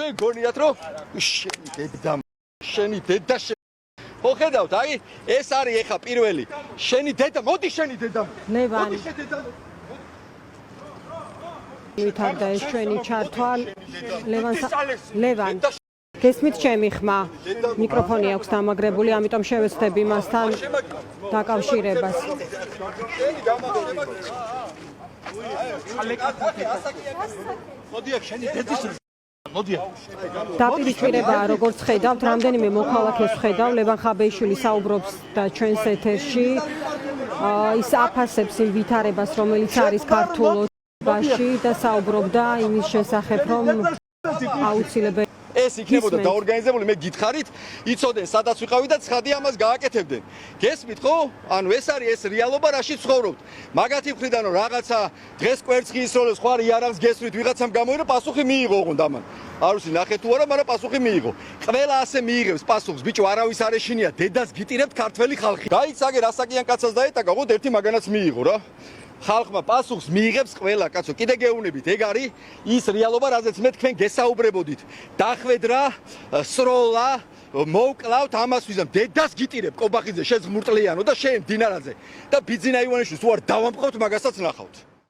თქვენ გონიათ რომ შენი დედა ხო ხედავთ აი ეს არის ეხა პირველი შენი დედა მოდი შენი დედა ლევან ვითარდა ეს ჩვენი ჩართვა ლევან გესმით ჩემი ხმა მიკროფონი აქვს დამაგრებული ამიტომ შევეცდები მასთან დაკავშირებას მოდიახ შენი დედის მოდიახ დაპირისპირებაა როგორც ხედავთ რამდენიმე მოქალაქეს ხედავ ლევან ხაბეიშვილი საუბრობს და ჩვენს ეთერში ის აფასებს იმ ვითარებას რომელიც არის ქართულობაში და საუბრობდა იმის შესახებ რომ აუცილებელი ეს იქნებოდა დაორგანიზებული მე გითხარით იცოდნენ სადაც ვიყავი და ცხადი ამას გააკეთებდნენ გესმით ხო ანუ ეს არის ეს რეალობა რაში ცხოვრობთ მაგათი მხრიდან რომ რაღაცა დღეს კვერცხი ისროლებს ხო არ იარაღს გესვრით ვიღაცამ გამოირა პასუხი მიიღო ოღონდ ამან არ ვიცი ნახეთ თუ არა მაგრამ პასუხი მიიღო ყველა ასე მიიღებს პასუხს ბიჭო არავის არ ეშინია დედას გიტირებთ ქართველი ხალხი გაიცაგე რასაკიან კაცას დაეტაკა ხო ერთი მაგანაც მიიღო რა ხალხმა პასუხს მიიღებს ყველა კაცო კიდე გეუბნებით ეგ არის ის რეალობა რაზეც მე თქვენ გესაუბრებოდით დახვედრა სროლა მოვკლავთ ამას ვიზამ დედას გიტირებ კობახიძე შენ ზღმურტლიანო და შენ დინარაძე და ბიძინა ივანიშვილს თუ არ დავამყავთ მაგასაც ნახავთ